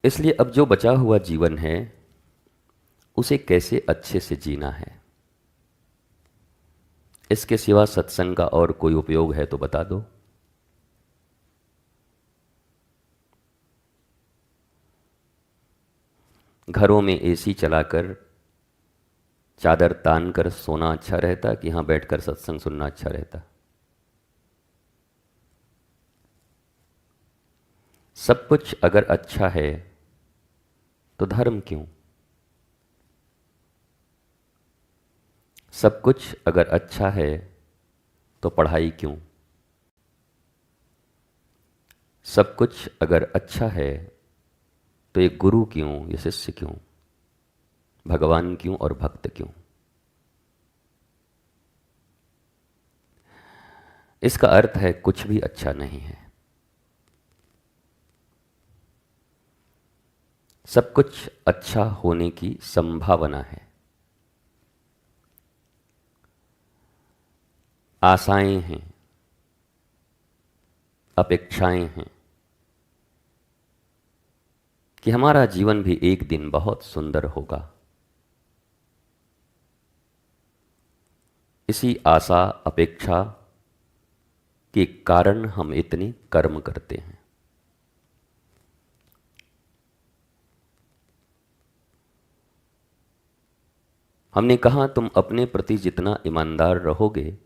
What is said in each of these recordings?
इसलिए अब जो बचा हुआ जीवन है उसे कैसे अच्छे से जीना है, इसके सिवा सत्संग का और कोई उपयोग है तो बता दो। घरों में एसी चलाकर चादर तान कर सोना अच्छा रहता कि यहां बैठकर सत्संग सुनना अच्छा रहता? सब कुछ अगर अच्छा है तो धर्म क्यों? सब कुछ अगर अच्छा है तो पढ़ाई क्यों? सब कुछ अगर अच्छा है तो ये गुरु क्यों, ये शिष्य क्यों, भगवान क्यों और भक्त क्यों? इसका अर्थ है कुछ भी अच्छा नहीं है। सब कुछ अच्छा होने की संभावना है। आशाएं हैं, अपेक्षाएं हैं कि हमारा जीवन भी एक दिन बहुत सुंदर होगा। इसी आशा अपेक्षा के कारण हम इतने कर्म करते हैं। हमने कहा तुम अपने प्रति जितना ईमानदार रहोगे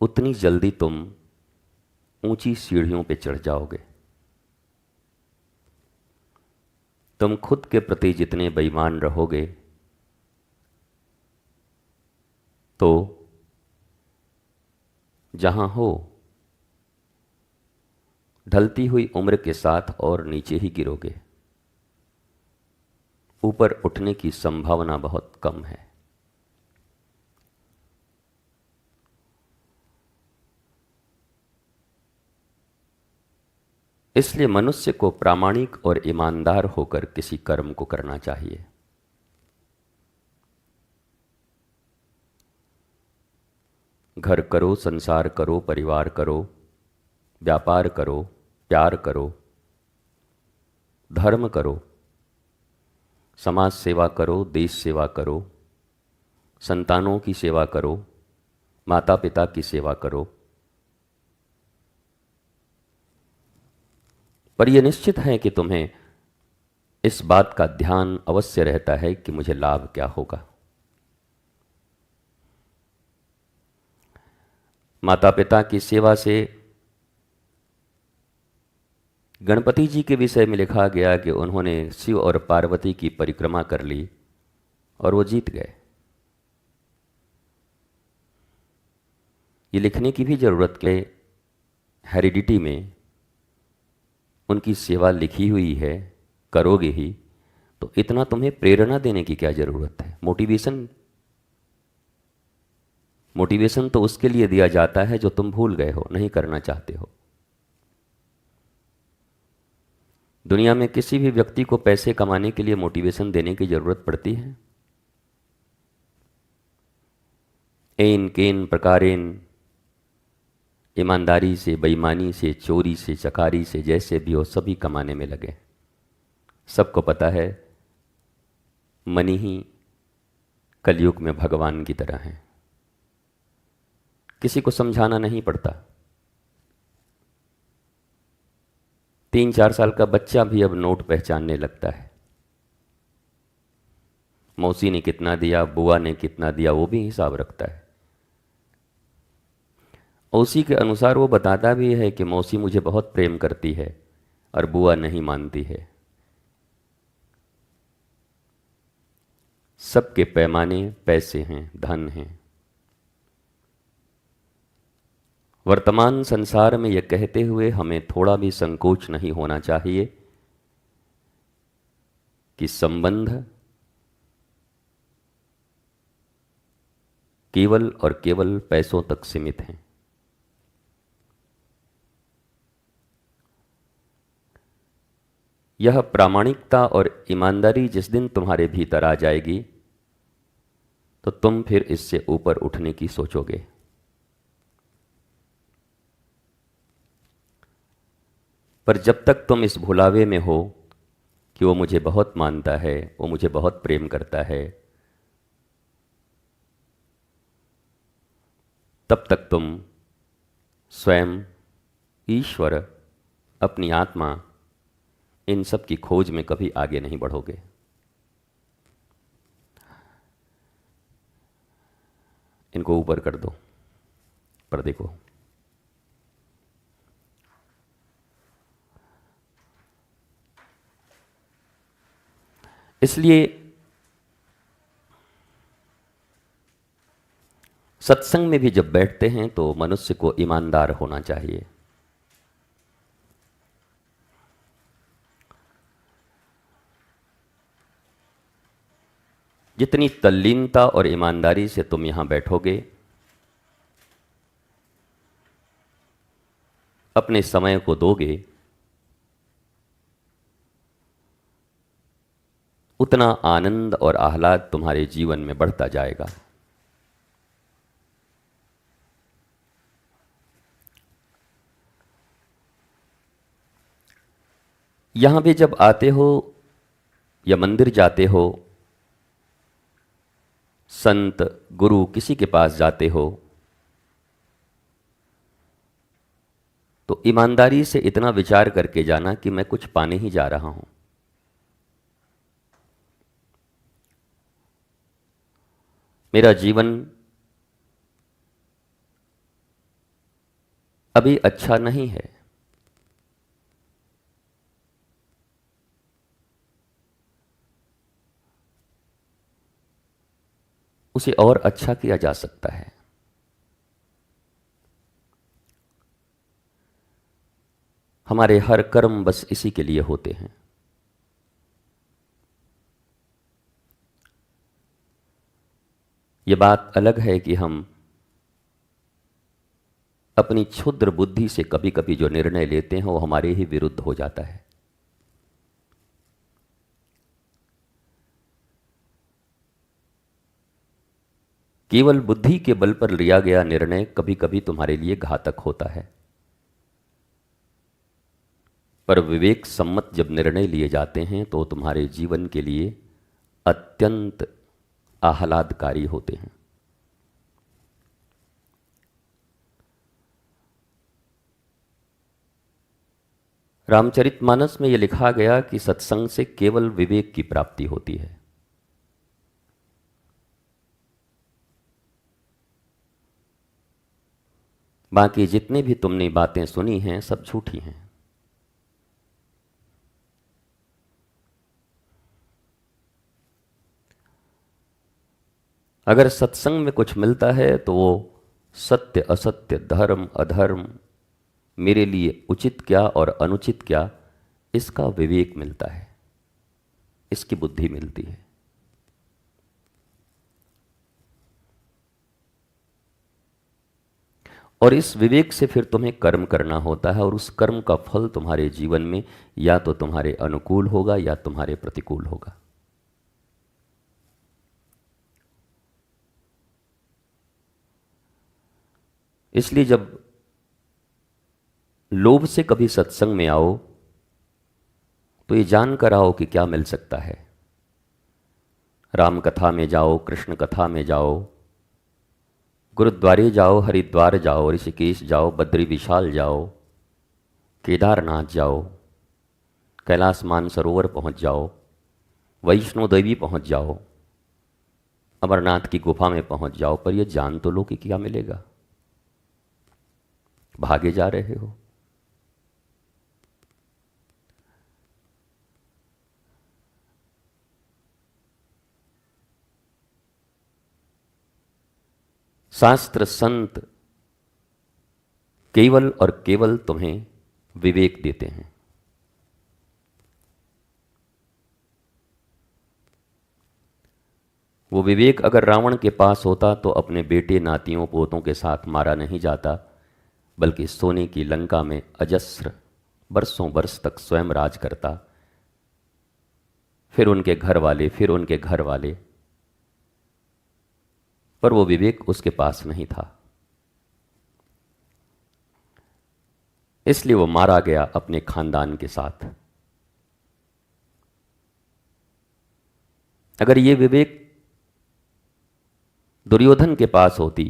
उतनी जल्दी तुम ऊंची सीढ़ियों पे चढ़ जाओगे। तुम खुद के प्रति जितने बेईमान रहोगे तो जहां हो ढलती हुई उम्र के साथ और नीचे ही गिरोगे। ऊपर उठने की संभावना बहुत कम है। इसलिए मनुष्य को प्रामाणिक और ईमानदार होकर किसी कर्म को करना चाहिए। घर करो, संसार करो, परिवार करो, व्यापार करो, प्यार करो, धर्म करो, समाज सेवा करो, देश सेवा करो, संतानों की सेवा करो, माता पिता की सेवा करो। पर यह निश्चित है कि तुम्हें इस बात का ध्यान अवश्य रहता है कि मुझे लाभ क्या होगा। माता पिता की सेवा से गणपति जी के विषय में लिखा गया कि उन्होंने शिव और पार्वती की परिक्रमा कर ली और वो जीत गए। ये लिखने की भी जरूरत के हेरिडिटी में उनकी सेवा लिखी हुई है, करोगे ही तो इतना तुम्हें प्रेरणा देने की क्या जरूरत है। मोटिवेशन तो उसके लिए दिया जाता है जो तुम भूल गए हो, नहीं करना चाहते हो। दुनिया में किसी भी व्यक्ति को पैसे कमाने के लिए मोटिवेशन देने की जरूरत पड़ती है? एन केन प्रकारेन ईमानदारी से, बेईमानी से, चोरी से, चकारी से, जैसे भी हो सभी कमाने में लगे। सबको पता है मनी ही कलयुग में भगवान की तरह है। किसी को समझाना नहीं पड़ता। 3-4 साल का बच्चा भी अब नोट पहचानने लगता है। मौसी ने कितना दिया, बुआ ने कितना दिया, वो भी हिसाब रखता है। उसी के अनुसार वो बताता भी है कि मौसी मुझे बहुत प्रेम करती है और बुआ नहीं मानती है। सबके पैमाने पैसे हैं, धन हैं। वर्तमान संसार में यह कहते हुए हमें थोड़ा भी संकोच नहीं होना चाहिए कि संबंध केवल और केवल पैसों तक सीमित हैं। यह प्रामाणिकता और ईमानदारी जिस दिन तुम्हारे भीतर आ जाएगी तो तुम फिर इससे ऊपर उठने की सोचोगे। पर जब तक तुम इस भुलावे में हो कि वो मुझे बहुत मानता है, वो मुझे बहुत प्रेम करता है, तब तक तुम स्वयं, ईश्वर, अपनी आत्मा, इन सब की खोज में कभी आगे नहीं बढ़ोगे। इनको ऊपर कर दो, पर्दे को। इसलिए सत्संग में भी जब बैठते हैं तो मनुष्य को ईमानदार होना चाहिए। जितनी तल्लीनता और ईमानदारी से तुम यहां बैठोगे, अपने समय को दोगे, उतना आनंद और आह्लाद तुम्हारे जीवन में बढ़ता जाएगा। यहां भी जब आते हो या मंदिर जाते हो, संत गुरु किसी के पास जाते हो, तो ईमानदारी से इतना विचार करके जाना कि मैं कुछ पाने ही जा रहा हूं। मेरा जीवन अभी अच्छा नहीं है, उसे और अच्छा किया जा सकता है। हमारे हर कर्म बस इसी के लिए होते हैं। ये बात अलग है कि हम अपनी क्षुद्र बुद्धि से कभी कभी जो निर्णय लेते हैं वो हमारे ही विरुद्ध हो जाता है। केवल बुद्धि के बल पर लिया गया निर्णय कभी कभी तुम्हारे लिए घातक होता है, पर विवेक सम्मत जब निर्णय लिए जाते हैं तो तुम्हारे जीवन के लिए अत्यंत आह्लादकारी होते हैं। रामचरितमानस में यह लिखा गया कि सत्संग से केवल विवेक की प्राप्ति होती है। बाकी जितनी भी तुमने बातें सुनी हैं सब झूठी हैं। अगर सत्संग में कुछ मिलता है तो वो सत्य असत्य, धर्म अधर्म, मेरे लिए उचित क्या और अनुचित क्या, इसका विवेक मिलता है, इसकी बुद्धि मिलती है। और इस विवेक से फिर तुम्हें कर्म करना होता है और उस कर्म का फल तुम्हारे जीवन में या तो तुम्हारे अनुकूल होगा या तुम्हारे प्रतिकूल होगा। इसलिए जब लोभ से कभी सत्संग में आओ तो ये जानकर आओ कि क्या मिल सकता है। राम कथा में जाओ, कृष्ण कथा में जाओ, गुरुद्वारे जाओ, हरिद्वार जाओ, ऋषिकेश जाओ, बद्री विशाल जाओ, केदारनाथ जाओ, कैलाश मानसरोवर पहुंच जाओ, वैष्णो देवी पहुंच जाओ, अमरनाथ की गुफा में पहुंच जाओ, पर यह जान तो लो कि क्या मिलेगा। भागे जा रहे हो। शास्त्र संत केवल और केवल तुम्हें विवेक देते हैं। वो विवेक अगर रावण के पास होता तो अपने बेटे नातियों पोतों के साथ मारा नहीं जाता, बल्कि सोने की लंका में अजस्र बरसों बरस तक स्वयं राज करता, फिर उनके घर वाले, फिर उनके घर वाले। पर वो विवेक उसके पास नहीं था, इसलिए वो मारा गया अपने खानदान के साथ। अगर ये विवेक दुर्योधन के पास होती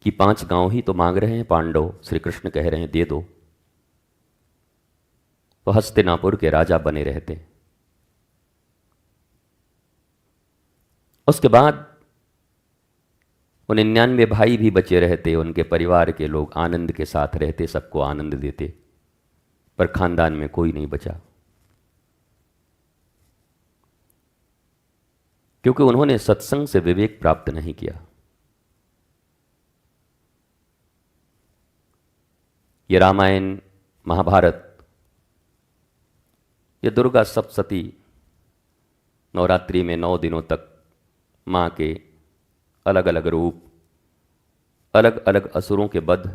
कि 5 गांव ही तो मांग रहे हैं पांडव, श्री कृष्ण कह रहे हैं दे दो, तो हस्तिनापुर के राजा बने रहते। उसके बाद वो 99 भाई भी बचे रहते, उनके परिवार के लोग आनंद के साथ रहते, सबको आनंद देते, पर खानदान में कोई नहीं बचा, क्योंकि उन्होंने सत्संग से विवेक प्राप्त नहीं किया। ये रामायण, महाभारत, ये दुर्गा सप्तशती, नवरात्रि में 9 दिनों तक मां के अलग अलग रूप, अलग अलग असुरों के वध,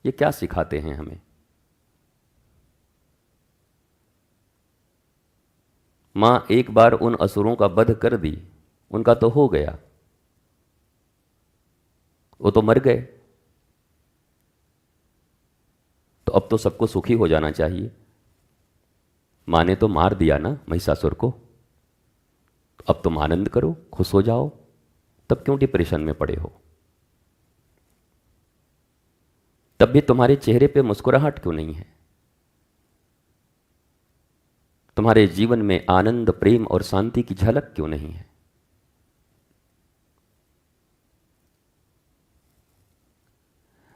ये क्या सिखाते हैं हमें? मां एक बार उन असुरों का वध कर दी, उनका तो हो गया, वो तो मर गए, तो अब तो सबको सुखी हो जाना चाहिए। मां ने तो मार दिया ना महिषासुर को, तो अब तुम आनंद करो, खुश हो जाओ, तब क्यों डिप्रेशन में पड़े हो? तब भी तुम्हारे चेहरे पे मुस्कुराहट क्यों नहीं है? तुम्हारे जीवन में आनंद, प्रेम और शांति की झलक क्यों नहीं है?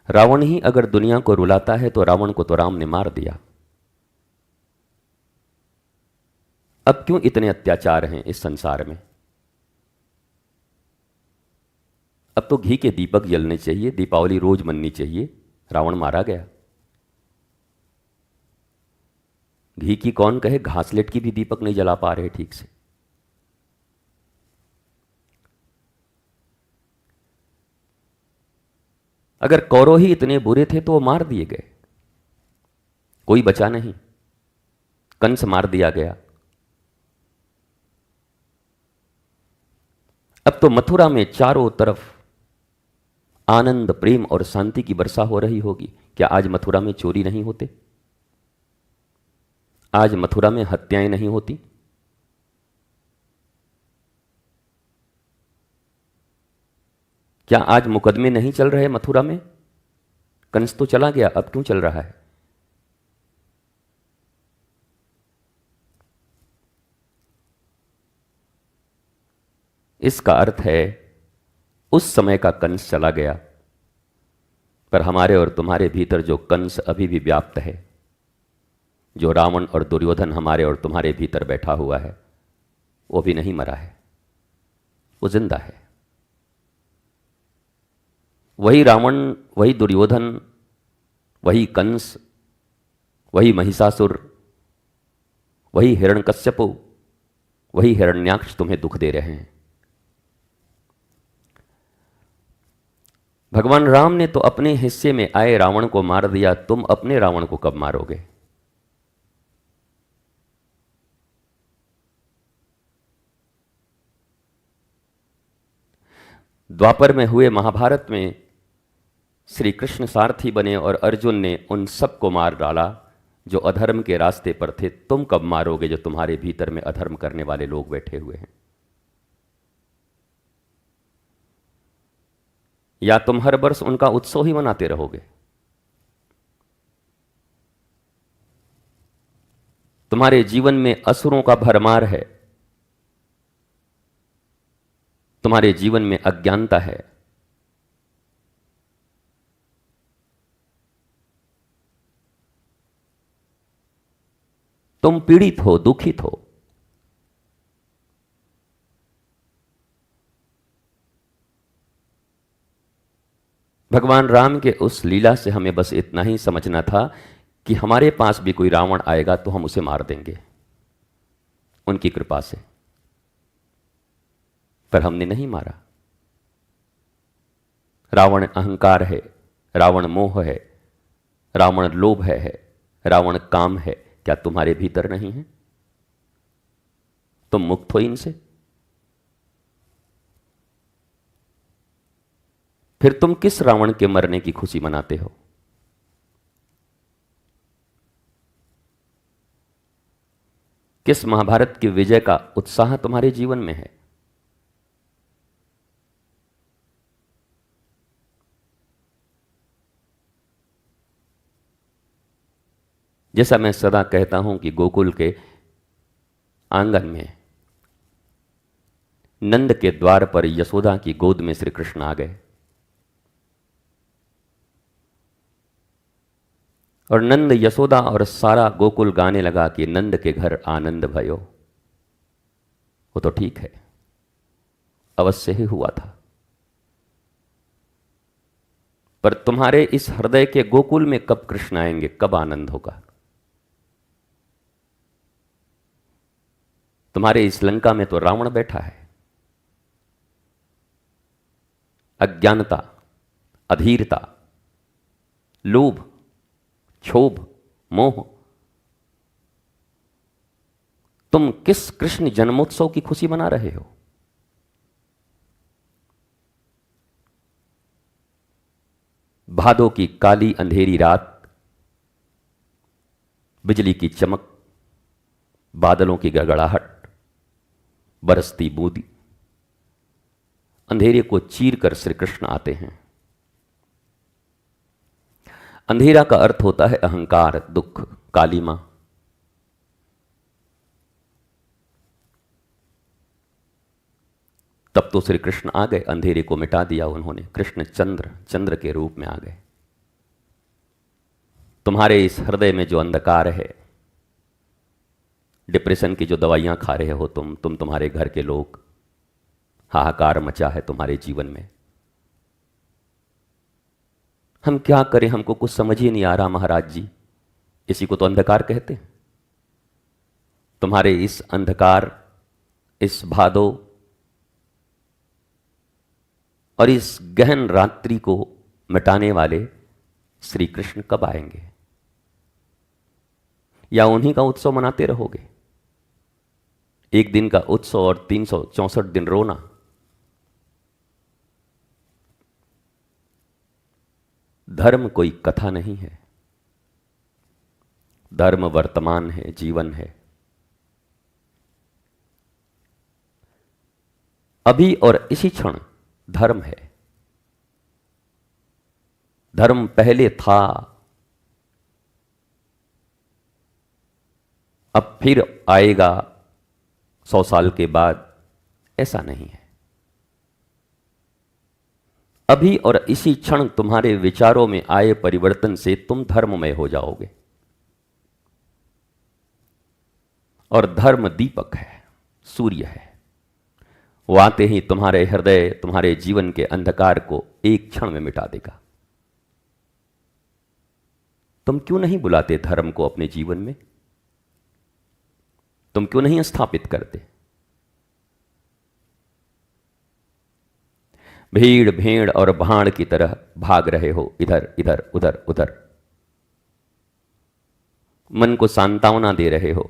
रावण ही अगर दुनिया को रुलाता है तो रावण को तो राम ने मार दिया। अब क्यों इतने अत्याचार हैं इस संसार में? अब तो घी के दीपक जलने चाहिए, दीपावली रोज मननी चाहिए। रावण मारा गया। घी की कौन कहे, घासलेट की भी दीपक नहीं जला पा रहे ठीक से। अगर कौरव ही इतने बुरे थे तो वो मार दिए गए, कोई बचा नहीं। कंस मार दिया गया। अब तो मथुरा में चारों तरफ आनंद, प्रेम और शांति की वर्षा हो रही होगी। क्या आज मथुरा में चोरी नहीं होते? आज मथुरा में हत्याएं नहीं होती? क्या आज मुकदमे नहीं चल रहे मथुरा में? कंस तो चला गया, अब क्यों चल रहा है? इसका अर्थ है उस समय का कंस चला गया, पर हमारे और तुम्हारे भीतर जो कंस अभी भी व्याप्त है, जो रावण और दुर्योधन हमारे और तुम्हारे भीतर बैठा हुआ है, वो भी नहीं मरा है, वो जिंदा है। वही रावण, वही दुर्योधन, वही कंस, वही महिषासुर, वही हिरण्यकश्यपु, वही हिरण्याक्ष तुम्हें दुख दे रहे हैं। भगवान राम ने तो अपने हिस्से में आए रावण को मार दिया, तुम अपने रावण को कब मारोगे? द्वापर में हुए महाभारत में श्री कृष्ण सारथी बने और अर्जुन ने उन सबको मार डाला जो अधर्म के रास्ते पर थे। तुम कब मारोगे जो तुम्हारे भीतर में अधर्म करने वाले लोग बैठे हुए हैं? या तुम हर वर्ष उनका उत्सव ही मनाते रहोगे? तुम्हारे जीवन में असुरों का भरमार है, तुम्हारे जीवन में अज्ञानता है, तुम पीड़ित हो, दुखित हो। भगवान राम के उस लीला से हमें बस इतना ही समझना था कि हमारे पास भी कोई रावण आएगा तो हम उसे मार देंगे उनकी कृपा से, पर हमने नहीं मारा। रावण अहंकार है, रावण मोह है, रावण लोभ है, रावण काम है। क्या तुम्हारे भीतर नहीं है? तुम मुक्त हो इनसे? फिर तुम किस रावण के मरने की खुशी मनाते हो? किस महाभारत की विजय का उत्साह तुम्हारे जीवन में है? जैसा मैं सदा कहता हूं कि गोकुल के आंगन में नंद के द्वार पर यशोदा की गोद में श्री कृष्ण आ गए और नंद, यशोदा और सारा गोकुल गाने लगा कि नंद के घर आनंद भयो। वो तो ठीक है, अवश्य ही हुआ था, पर तुम्हारे इस हृदय के गोकुल में कब कृष्ण आएंगे, कब आनंद होगा? तुम्हारे इस लंका में तो रावण बैठा है। अज्ञानता, अधीरता, लोभ, क्षोभ, मोह, तुम किस कृष्ण जन्मोत्सव की खुशी मना रहे हो? भादों की काली अंधेरी रात, बिजली की चमक, बादलों की गड़गड़ाहट, बरसती बूंदी, अंधेरे को चीर कर श्री कृष्ण आते हैं। अंधेरा का अर्थ होता है अहंकार, दुख, कालिमा। तब तो श्री कृष्ण आ गए, अंधेरे को मिटा दिया उन्होंने। कृष्ण चंद्र के रूप में आ गए। तुम्हारे इस हृदय में जो अंधकार है, डिप्रेशन की जो दवाइयां खा रहे हो तुम्हारे घर के लोग, हाहाकार मचा है तुम्हारे जीवन में। हम क्या करें, हमको कुछ समझ ही नहीं आ रहा महाराज जी। इसी को तो अंधकार कहते हैं। तुम्हारे इस अंधकार, इस भादो और इस गहन रात्रि को मिटाने वाले श्री कृष्ण कब आएंगे? या उन्हीं का उत्सव मनाते रहोगे? एक दिन का उत्सव और 364 दिन रोना। धर्म कोई कथा नहीं है, धर्म वर्तमान है, जीवन है। अभी और इसी क्षण धर्म है। धर्म पहले था, अब फिर आएगा 100 साल के बाद, ऐसा नहीं है। अभी और इसी क्षण तुम्हारे विचारों में आए परिवर्तन से तुम धर्ममय हो जाओगे। और धर्म दीपक है, सूर्य है। वो आते ही तुम्हारे हृदय, तुम्हारे जीवन के अंधकार को एक क्षण में मिटा देगा। तुम क्यों नहीं बुलाते धर्म को अपने जीवन में? तुम क्यों नहीं स्थापित करते? भीड़ भेड़ और भाड़ की तरह भाग रहे हो इधर इधर उधर उधर। मन को सांत्वना दे रहे हो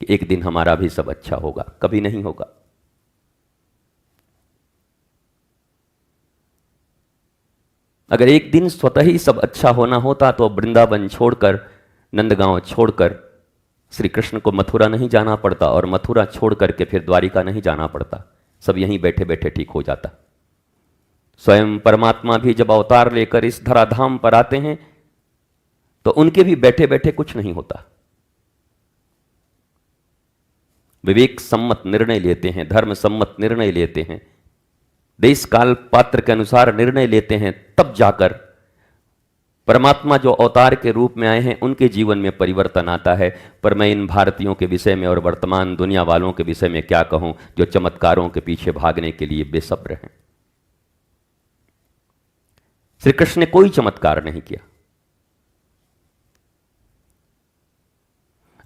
कि एक दिन हमारा भी सब अच्छा होगा। कभी नहीं होगा। अगर एक दिन स्वतः ही सब अच्छा होना होता तो वृंदावन छोड़कर, नंदगांव छोड़कर श्री कृष्ण को मथुरा नहीं जाना पड़ता, और मथुरा छोड़ करके फिर द्वारिका नहीं जाना पड़ता। सब यहीं बैठे बैठे ठीक हो जाता। स्वयं परमात्मा भी जब अवतार लेकर इस धराधाम पर आते हैं तो उनके भी बैठे बैठे कुछ नहीं होता। विवेक सम्मत निर्णय लेते हैं, धर्म सम्मत निर्णय लेते हैं, देश काल पात्र के अनुसार निर्णय लेते हैं, तब जाकर परमात्मा जो अवतार के रूप में आए हैं उनके जीवन में परिवर्तन आता है। पर मैं इन भारतीयों के विषय में और वर्तमान दुनिया वालों के विषय में क्या कहूं, जो चमत्कारों के पीछे भागने के लिए बेसब्र हैं। श्री कृष्ण ने कोई चमत्कार नहीं किया।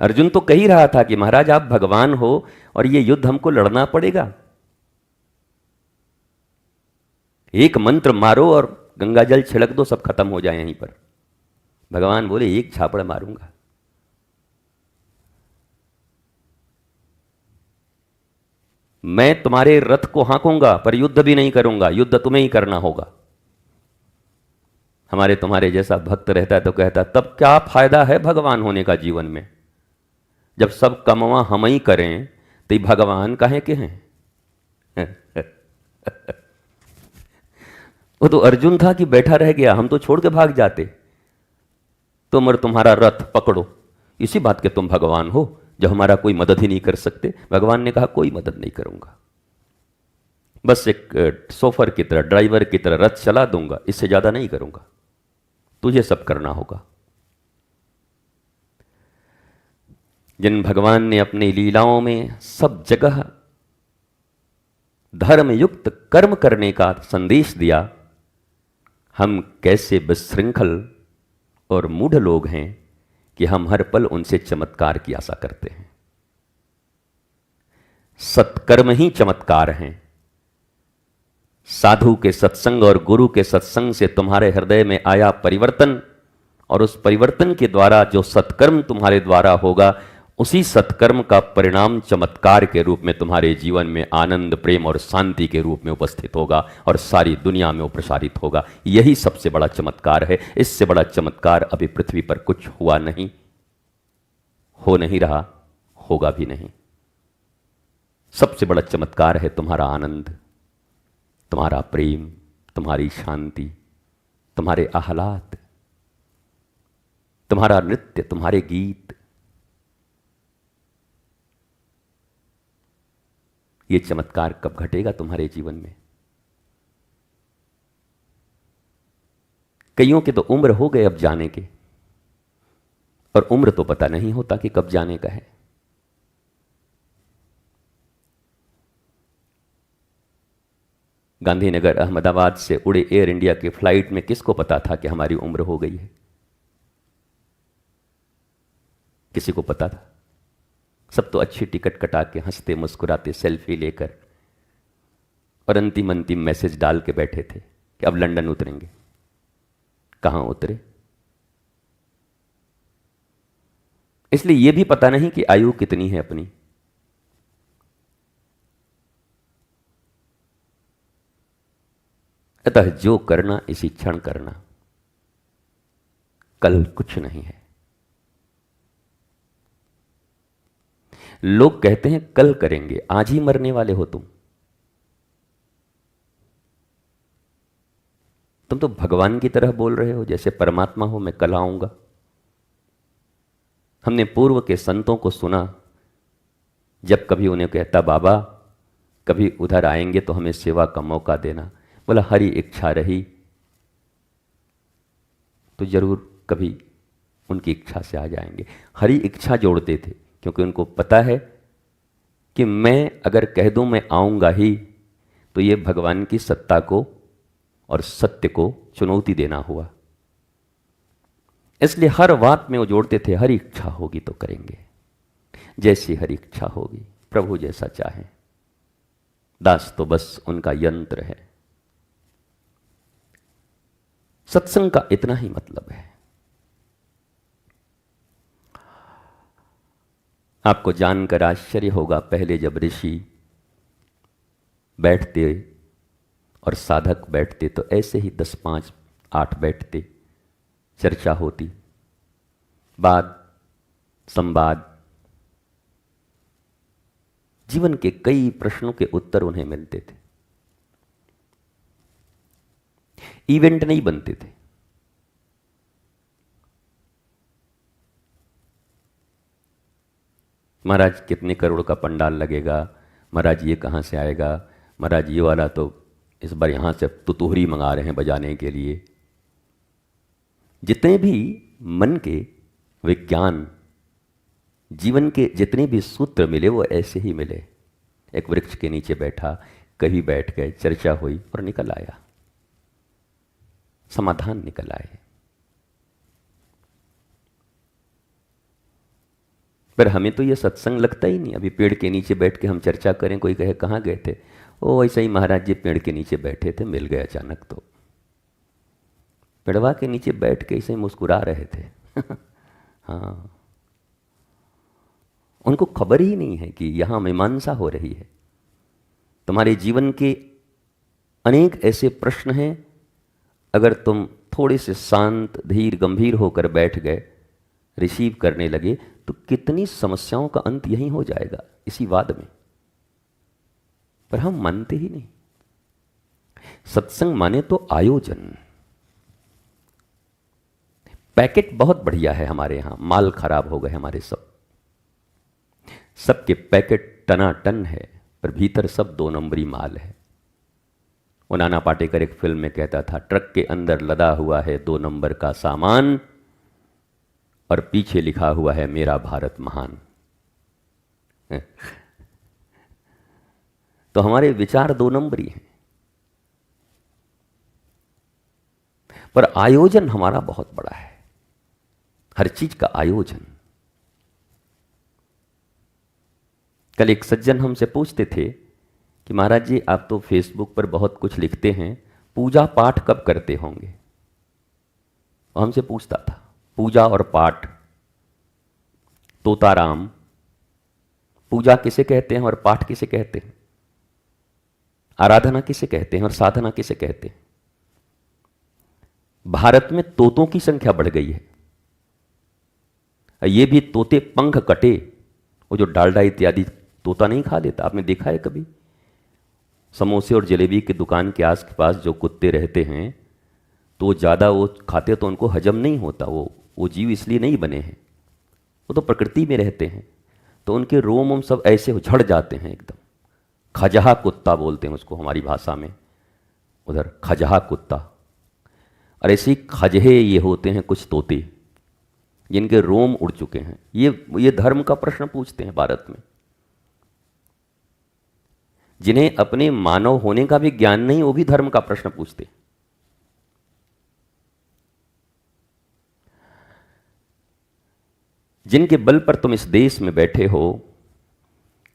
अर्जुन तो कह ही रहा था कि महाराज आप भगवान हो और ये युद्ध हमको लड़ना पड़ेगा। एक मंत्र मारो और गंगा जल छिड़क दो, सब खत्म हो जाए यहीं पर। भगवान बोले एक झापड़ मारूंगा। मैं तुम्हारे रथ को हाँकूंगा पर युद्ध भी नहीं करूंगा, युद्ध तुम्हें ही करना होगा। हमारे तुम्हारे जैसा भक्त रहता तो कहता तब क्या फायदा है भगवान होने का जीवन में, जब सब कमवा हम ही करें तो ये भगवान काहे के हैं? वो तो अर्जुन था कि बैठा रह गया, हम तो छोड़ के भाग जाते। तुम और तुम्हारा रथ पकड़ो, इसी बात के तुम भगवान हो, जब हमारा कोई मदद ही नहीं कर सकते। भगवान ने कहा कोई मदद नहीं करूंगा, बस एक सोफर की तरह, ड्राइवर की तरह रथ चला दूंगा, इससे ज्यादा नहीं करूंगा, तुझे सब करना होगा। जिन भगवान ने अपनी लीलाओं में सब जगह धर्म युक्त कर्म करने का संदेश दिया, हम कैसे विशृंखल और मूढ़ लोग हैं कि हम हर पल उनसे चमत्कार की आशा करते हैं। सत्कर्म ही चमत्कार हैं। साधु के सत्संग और गुरु के सत्संग से तुम्हारे हृदय में आया परिवर्तन, और उस परिवर्तन के द्वारा जो सत्कर्म तुम्हारे द्वारा होगा, उसी सत्कर्म का परिणाम चमत्कार के रूप में तुम्हारे जीवन में आनंद, प्रेम और शांति के रूप में उपस्थित होगा और सारी दुनिया में वो प्रसारित होगा। यही सबसे बड़ा चमत्कार है। इससे बड़ा चमत्कार अभी पृथ्वी पर कुछ हुआ नहीं, हो नहीं रहा, होगा भी नहीं। सबसे बड़ा चमत्कार है तुम्हारा आनंद, तुम्हारा प्रेम, तुम्हारी शांति, तुम्हारे आह्लाद, तुम्हारा नृत्य, तुम्हारे गीत। ये चमत्कार कब घटेगा तुम्हारे जीवन में? कईयों के तो उम्र हो गए अब जाने के, और उम्र तो पता नहीं होता कि कब जाने का है। गांधीनगर अहमदाबाद से उड़े एयर इंडिया की फ्लाइट में किसको पता था कि हमारी उम्र हो गई है? किसी को पता था? सब तो अच्छी टिकट कटा के हंसते मुस्कुराते सेल्फी लेकर और अंतिम अंतिम मैसेज डाल के बैठे थे कि अब लंदन उतरेंगे। कहां उतरे? इसलिए यह भी पता नहीं कि आयु कितनी है अपनी। अतः जो करना इसी क्षण करना, कल कुछ नहीं है। लोग कहते हैं कल करेंगे, आज ही मरने वाले हो तुम। तुम तो भगवान की तरह बोल रहे हो, जैसे परमात्मा हो, मैं कल आऊंगा। हमने पूर्व के संतों को सुना, जब कभी उन्हें कहता बाबा कभी उधर आएंगे तो हमें सेवा का मौका देना, बोला हरी इच्छा रही तो जरूर कभी उनकी इच्छा से आ जाएंगे। हरी इच्छा जोड़ते थे, क्योंकि उनको पता है कि मैं अगर कह दूं मैं आऊंगा ही, तो ये भगवान की सत्ता को और सत्य को चुनौती देना हुआ। इसलिए हर बात में वो जोड़ते थे, हरी इच्छा होगी तो करेंगे, जैसी हरी इच्छा होगी, प्रभु जैसा चाहे। दास तो बस उनका यंत्र है। सत्संग का इतना ही मतलब है। आपको जानकर आश्चर्य होगा, पहले जब ऋषि बैठते और साधक बैठते तो ऐसे ही 10, 5, 8 बैठते, चर्चा होती, वाद संवाद, जीवन के कई प्रश्नों के उत्तर उन्हें मिलते थे। इवेंट नहीं बनते थे। महाराज कितने करोड़ का पंडाल लगेगा, महाराज ये कहाँ से आएगा, महाराज ये वाला तो इस बार यहाँ से तुतुहरी मंगा रहे हैं बजाने के लिए। जितने भी मन के विज्ञान, जीवन के जितने भी सूत्र मिले वो ऐसे ही मिले। एक वृक्ष के नीचे बैठा, कहीं बैठ गए, चर्चा हुई और निकल आया, समाधान निकल आए। पर हमें तो ये सत्संग लगता ही नहीं। अभी पेड़ के नीचे बैठ के हम चर्चा करें, कोई कहे कहाँ गए थे, ओ ऐसे ही महाराज जी पेड़ के नीचे बैठे थे, मिल गए अचानक। तो पेड़वा के नीचे बैठ के ऐसे मुस्कुरा रहे थे। हाँ, उनको खबर ही नहीं है कि यहां मीमांसा हो रही है। तुम्हारे जीवन के अनेक ऐसे प्रश्न हैं, अगर तुम थोड़े से शांत, धीर, गंभीर होकर बैठ गए, रिसीव करने लगे, तो कितनी समस्याओं का अंत यहीं हो जाएगा, इसी वाद में। पर हम मानते ही नहीं। सत्संग माने तो आयोजन। पैकेट बहुत बढ़िया है हमारे यहां, माल खराब हो गए हमारे सबके पैकेट टनाटन है, पर भीतर सब 2 नंबरी माल है। वो नाना पाटेकर एक फिल्म में कहता था, ट्रक के अंदर लदा हुआ है 2 नंबर का सामान और पीछे लिखा हुआ है मेरा भारत महान। तो हमारे विचार 2 नंबरी हैं, पर आयोजन हमारा बहुत बड़ा है, हर चीज का आयोजन। कल एक सज्जन हमसे पूछते थे कि महाराज जी, आप तो फेसबुक पर बहुत कुछ लिखते हैं, पूजा पाठ कब करते होंगे? वो हमसे पूछता था, पूजा और पाठ, तोताराम, पूजा किसे कहते हैं और पाठ किसे कहते हैं? आराधना किसे कहते हैं और साधना किसे कहते हैं? भारत में तोतों की संख्या बढ़ गई है। ये भी तोते पंख कटे, वो जो डालडा इत्यादि तोता नहीं खा लेता, आपने देखा है कभी? समोसे और जलेबी की दुकान के आस पास जो कुत्ते रहते हैं, तो ज़्यादा वो खाते तो उनको हजम नहीं होता। वो जीव इसलिए नहीं बने हैं, वो तो प्रकृति में रहते हैं, तो उनके रोम सब ऐसे झड़ जाते हैं एकदम। खजहा कुत्ता बोलते हैं उसको हमारी भाषा में, उधर खजहा कुत्ता। और ऐसे ही खजहे ये होते हैं कुछ तोते जिनके रोम उड़ चुके हैं। ये धर्म का प्रश्न पूछते हैं भारत में। जिन्हें अपने मानव होने का भी ज्ञान नहीं, वो भी धर्म का प्रश्न पूछते। जिनके बल पर तुम इस देश में बैठे हो,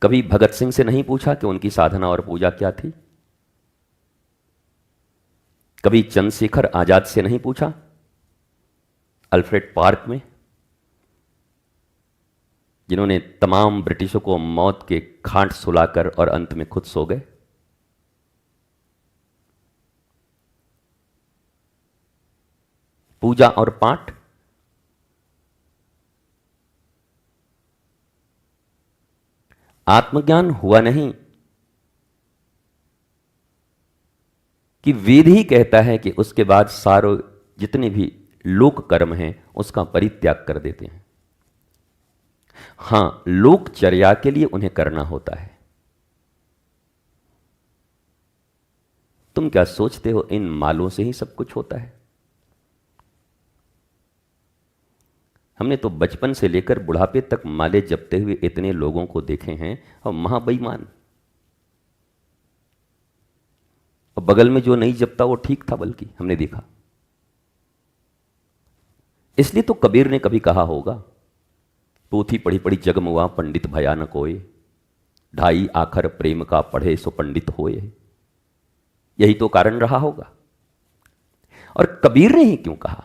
कभी भगत सिंह से नहीं पूछा कि उनकी साधना और पूजा क्या थी? कभी चंद्रशेखर आजाद से नहीं पूछा, अल्फ्रेड पार्क में, जिन्होंने तमाम ब्रिटिशों को मौत के खाट सुलाकर और अंत में खुद सो गए? पूजा और पाठ, आत्मज्ञान हुआ नहीं कि वेद ही कहता है कि उसके बाद सारे जितने भी लोक कर्म हैं उसका परित्याग कर देते हैं। हां, लोकचर्या के लिए उन्हें करना होता है। तुम क्या सोचते हो इन मालों से ही सब कुछ होता है? हमने तो बचपन से लेकर बुढ़ापे तक माले जपते हुए इतने लोगों को देखे हैं, और महाबेईमान। और बगल में जो नहीं जपता वो ठीक था, बल्कि हमने देखा। इसलिए तो कबीर ने कभी कहा होगा, पोथी पढ़ी पढ़ी जगमुआ पंडित भया न कोय, ढाई आखर प्रेम का पढ़े सो पंडित होए। यही तो कारण रहा होगा। और कबीर ने ही क्यों कहा?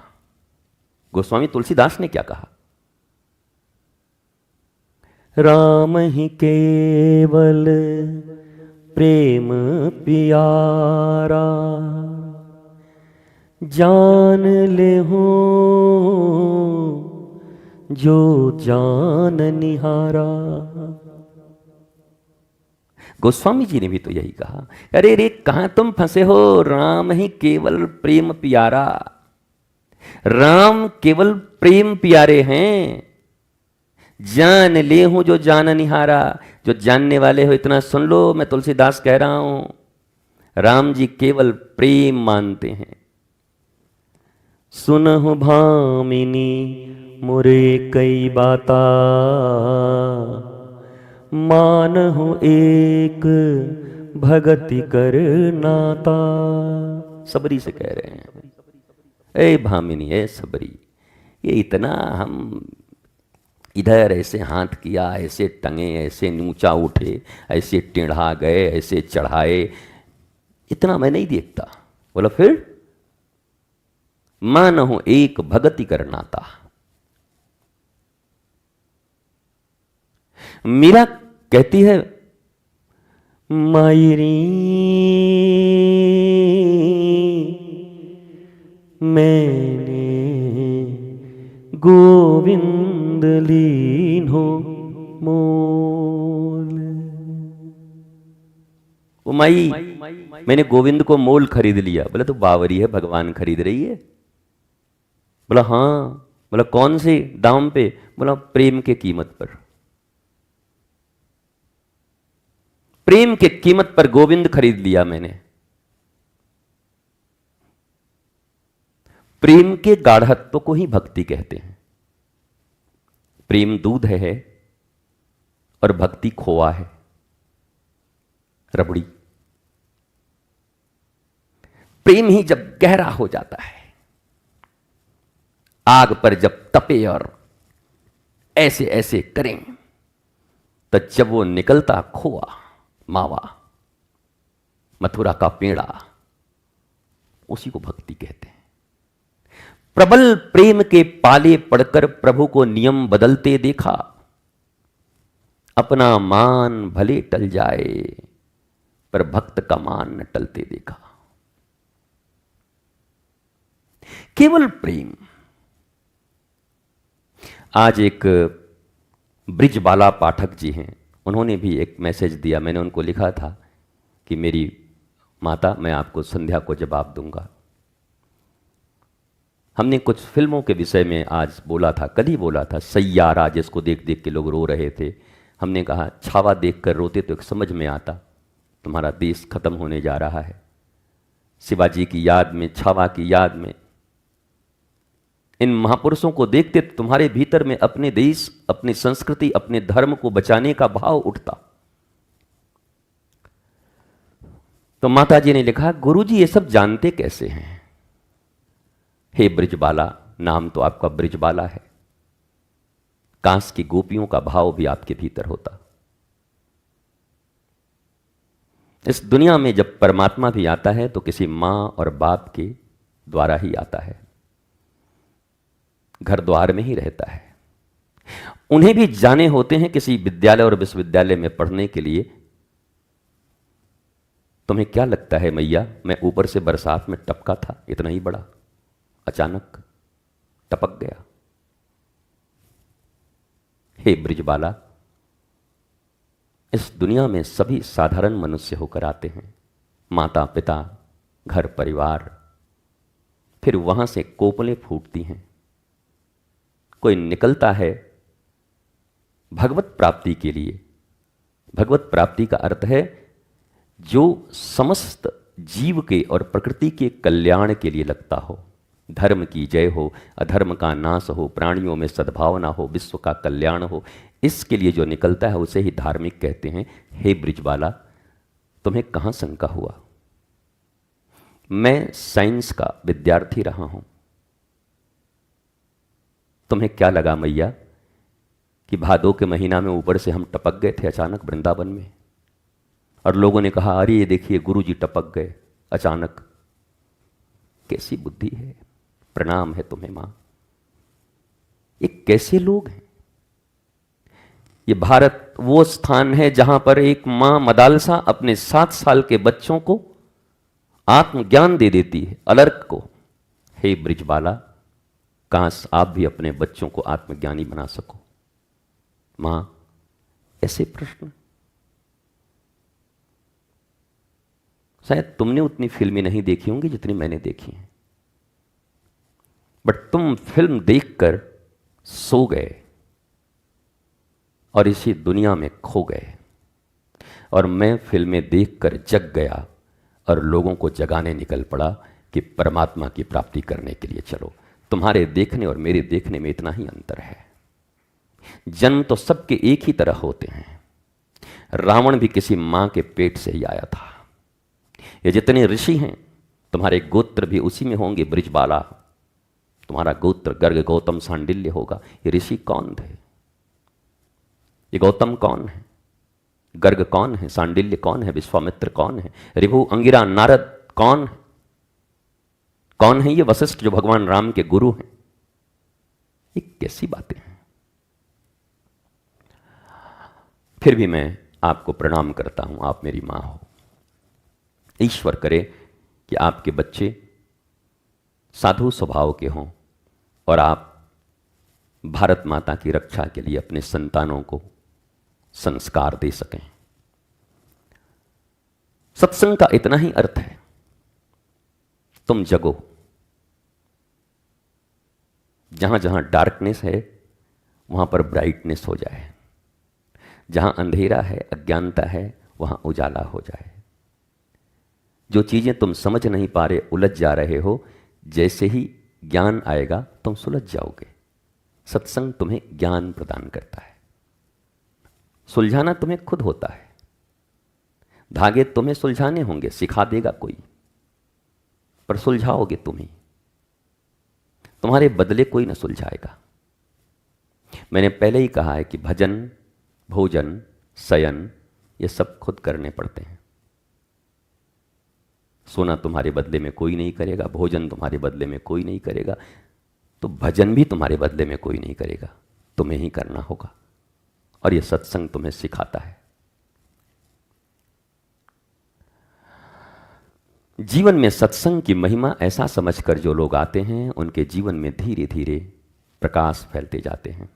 गोस्वामी तुलसीदास ने क्या कहा? राम ही केवल प्रेम प्यारा, जान ले हो जो जान निहारा। गोस्वामी जी ने भी तो यही कहा। अरे रे, कहां तुम फंसे हो? राम ही केवल प्रेम प्यारा। राम केवल प्रेम प्यारे हैं। जान ले हूं जो जान निहारा। जो जानने वाले हो इतना सुन लो, मैं तुलसीदास कह रहा हूं, राम जी केवल प्रेम मानते हैं। सुनहु भामिनी मुरे कई बाता, मानहु एक भगति कर नाता। सबरी से कह रहे हैं, ए भामिनी, ए सबरी, ये इतना हम इधर ऐसे हाथ किया, ऐसे टंगे, ऐसे ऊंचा उठे, ऐसे टेढ़ा गए, ऐसे चढ़ाए, इतना मैं नहीं देखता। बोला फिर मानहु एक भगति कर नाता। मीरा कहती है, मायरी मैंने गोविंद गोविंद लीन्हो मोल। वो माई, मैंने गोविंद को मोल खरीद लिया। बोला तो बावरी है, भगवान खरीद रही है? बोला हाँ। बोला कौन से दाम पे? बोला प्रेम के कीमत पर। प्रेम के कीमत पर गोविंद खरीद लिया मैंने। प्रेम के गाढ़त्व को ही भक्ति कहते हैं। प्रेम दूध है और भक्ति खोआ है, रबड़ी। प्रेम ही जब गहरा हो जाता है, आग पर जब तपे और ऐसे ऐसे करें, तो जब वो निकलता खोआ, मावा, मथुरा का पेड़ा, उसी को भक्ति कहते हैं। प्रबल प्रेम के पाले पड़कर प्रभु को नियम बदलते देखा। अपना मान भले टल जाए, पर भक्त का मान न टलते देखा। केवल प्रेम। आज एक ब्रिजबाला पाठक जी हैं, उन्होंने भी एक मैसेज दिया। मैंने उनको लिखा था कि मेरी माता, मैं आपको संध्या को जवाब दूंगा। हमने कुछ फिल्मों के विषय में आज बोला था, कल ही बोला था, सैयारा, जिसको देख देख के लोग रो रहे थे। हमने कहा छावा देखकर रोते तो एक समझ में आता, तुम्हारा देश खत्म होने जा रहा है। शिवाजी की याद में, छावा की याद में, इन महापुरुषों को देखते तो तुम्हारे भीतर में अपने देश, अपनी संस्कृति, अपने धर्म को बचाने का भाव उठता। तो माता जी ने लिखा, गुरुजी ये सब जानते कैसे हैं? हे ब्रिजबाला, नाम तो आपका ब्रिजबाला है, कांस की गोपियों का भाव भी आपके भीतर होता। इस दुनिया में जब परमात्मा भी आता है तो किसी मां और बाप के द्वारा ही आता है, घर द्वार में ही रहता है। उन्हें भी जाने होते हैं किसी विद्यालय और विश्वविद्यालय में पढ़ने के लिए। तुम्हें क्या लगता है मैया, मैं ऊपर से बरसात में टपका था, इतना ही बड़ा, अचानक टपक गया? हे ब्रिजबाला, इस दुनिया में सभी साधारण मनुष्य होकर आते हैं। माता पिता, घर परिवार, फिर वहां से कोपलें फूटती हैं। कोई निकलता है भगवत प्राप्ति के लिए। भगवत प्राप्ति का अर्थ है जो समस्त जीव के और प्रकृति के कल्याण के लिए लगता हो। धर्म की जय हो, अधर्म का नाश हो, प्राणियों में सद्भावना हो, विश्व का कल्याण हो, इसके लिए जो निकलता है उसे ही धार्मिक कहते हैं। हे ब्रिजबाला, तुम्हें कहां शंका हुआ? मैं साइंस का विद्यार्थी रहा हूं। तुम्हें क्या लगा मैया कि भादों के महीना में ऊपर से हम टपक गए थे अचानक वृंदावन में, और लोगों ने कहा अरे ये देखिए गुरुजी टपक गए अचानक? कैसी बुद्धि है! प्रणाम है तुम्हें मां। ये कैसे लोग हैं? ये भारत वो स्थान है जहां पर एक मां मदालसा अपने 7 साल के बच्चों को आत्मज्ञान दे देती है, अलर्क को। हे ब्रिजबाला, काश आप भी अपने बच्चों को आत्मज्ञानी बना सको। मां, ऐसे प्रश्न शायद तुमने उतनी फिल्में नहीं देखी होंगी जितनी मैंने देखी हैं, बट तुम फिल्म देखकर सो गए और इसी दुनिया में खो गए, और मैं फिल्में देखकर जग गया और लोगों को जगाने निकल पड़ा कि परमात्मा की प्राप्ति करने के लिए चलो। तुम्हारे देखने और मेरे देखने में इतना ही अंतर है। जन्म तो सबके एक ही तरह होते हैं। रावण भी किसी मां के पेट से ही आया था। ये जितने ऋषि हैं, तुम्हारे गोत्र भी उसी में होंगे। ब्रिजबाला, तुम्हारा गोत्र गर्ग गौतम सांडिल्य होगा। ये ऋषि कौन थे? ये गौतम कौन है? गर्ग कौन है? सांडिल्य कौन है? विश्वामित्र कौन है? ऋभु, अंगिरा, नारद कौन है? कौन है ये वशिष्ठ जो भगवान राम के गुरु हैं? ये कैसी बातें हैं! फिर भी मैं आपको प्रणाम करता हूं, आप मेरी मां हो। ईश्वर करे कि आपके बच्चे साधु स्वभाव के हों और आप भारत माता की रक्षा के लिए अपने संतानों को संस्कार दे सकें। सत्संग का इतना ही अर्थ है, तुम जगो। जहां जहां डार्कनेस है वहां पर ब्राइटनेस हो जाए, जहां अंधेरा है, अज्ञानता है, वहां उजाला हो जाए। जो चीजें तुम समझ नहीं पा रहे, उलझ जा रहे हो, जैसे ही ज्ञान आएगा तुम सुलझ जाओगे। सत्संग तुम्हें ज्ञान प्रदान करता है। सुलझाना तुम्हें खुद होता है। धागे तुम्हें सुलझाने होंगे, सिखा देगा कोई, पर सुलझाओगे तुम ही। तुम्हारे बदले कोई न सुलझाएगा। मैंने पहले ही कहा है कि भजन, भोजन, शयन ये सब खुद करने पड़ते हैं। सोना तुम्हारे बदले में कोई नहीं करेगा, भोजन तुम्हारे बदले में कोई नहीं करेगा, तो भजन भी तुम्हारे बदले में कोई नहीं करेगा, तुम्हें ही करना होगा। और यह सत्संग तुम्हें सिखाता है। जीवन में सत्संग की महिमा ऐसा समझकर जो लोग आते हैं, उनके जीवन में धीरे धीरे प्रकाश फैलते जाते हैं।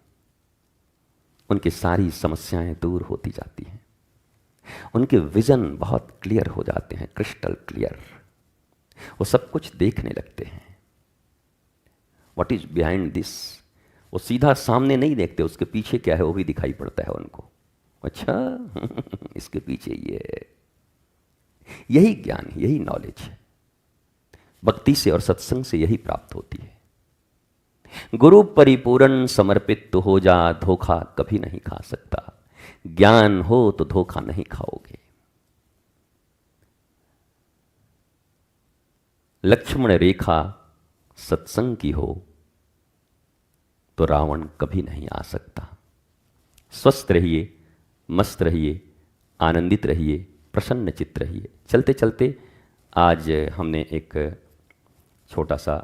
उनकी सारी समस्याएं दूर होती जाती हैं। उनके विजन बहुत क्लियर हो जाते हैं, क्रिस्टल क्लियर। वो सब कुछ देखने लगते हैं। What is behind this. वो सीधा सामने नहीं देखते, उसके पीछे क्या है वो भी दिखाई पड़ता है उनको। अच्छा इसके पीछे ये है। यही ज्ञान है, यही नॉलेज है। भक्ति से और सत्संग से यही प्राप्त होती है। गुरु परिपूर्ण समर्पित तो हो जा, धोखा कभी नहीं खा सकता। ज्ञान हो तो धोखा नहीं खाओगे। लक्ष्मण रेखा सत्संग की हो तो रावण कभी नहीं आ सकता। स्वस्थ रहिए, मस्त रहिए, आनंदित रहिए, प्रसन्न चित्त रहिए। चलते चलते आज हमने एक छोटा सा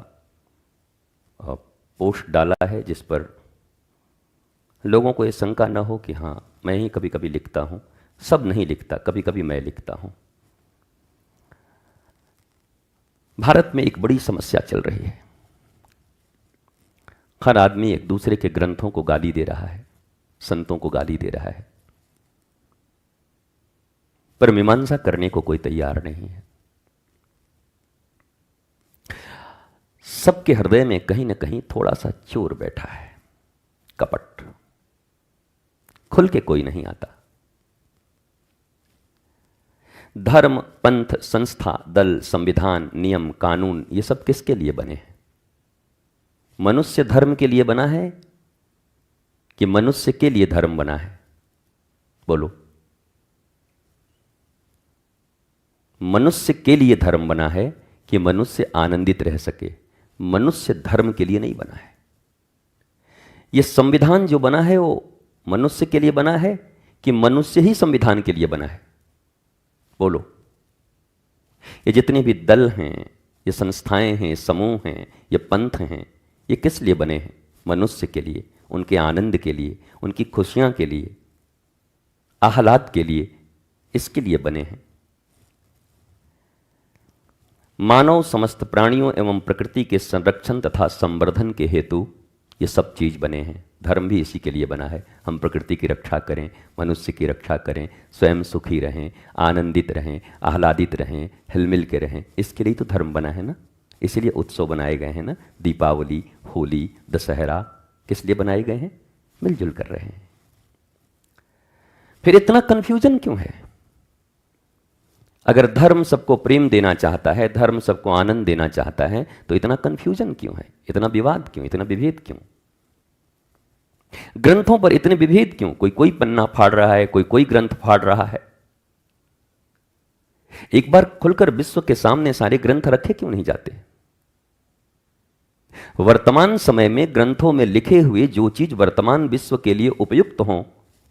पोस्ट डाला है जिस पर लोगों को ये शंका न हो कि हाँ मैं ही कभी कभी लिखता हूँ। सब नहीं लिखता, कभी कभी मैं लिखता हूँ। भारत में एक बड़ी समस्या चल रही है। हर आदमी एक दूसरे के ग्रंथों को गाली दे रहा है, संतों को गाली दे रहा है, पर मीमांसा करने को कोई तैयार नहीं है। सबके हृदय में कहीं ना कहीं थोड़ा सा चोर बैठा है, कपट। खुल के कोई नहीं आता। धर्म, पंथ, संस्था, दल, संविधान, नियम, कानून ये सब किसके लिए बने हैं? मनुष्य धर्म के लिए बना है कि मनुष्य के लिए धर्म बना है? बोलो। मनुष्य के लिए धर्म बना है कि मनुष्य आनंदित रह सके। मनुष्य धर्म के लिए नहीं बना है। यह संविधान जो बना है वो मनुष्य के लिए बना है कि मनुष्य ही संविधान के लिए बना है? बोलो। ये जितने भी दल हैं, ये संस्थाएं हैं, समूह हैं, ये पंथ हैं, ये किस लिए बने हैं? मनुष्य के लिए, उनके आनंद के लिए, उनकी खुशियां के लिए, आह्लाद के लिए, इसके लिए बने हैं। मानव समस्त प्राणियों एवं प्रकृति के संरक्षण तथा संवर्धन के हेतु ये सब चीज बने हैं। धर्म भी इसी के लिए बना है, हम प्रकृति की रक्षा करें, मनुष्य की रक्षा करें, स्वयं सुखी रहें, आनंदित रहें, आह्लादित रहें, हिलमिल के रहें। इसके लिए तो धर्म बना है ना। इसीलिए उत्सव बनाए गए हैं ना, दीपावली, होली, दशहरा किस लिए बनाए गए हैं? मिलजुल कर रहे हैं। फिर इतना कंफ्यूजन क्यों है? अगर धर्म सबको प्रेम देना चाहता है, धर्म सबको आनंद देना चाहता है, तो इतना कंफ्यूजन क्यों है? इतना विवाद क्यों? इतना विभेद क्यों? ग्रंथों पर इतने विभेद क्यों? कोई कोई पन्ना फाड़ रहा है, कोई कोई ग्रंथ फाड़ रहा है। एक बार खुलकर विश्व के सामने सारे ग्रंथ रखे क्यों नहीं जाते? वर्तमान समय में ग्रंथों में लिखे हुए जो चीज वर्तमान विश्व के लिए उपयुक्त हों,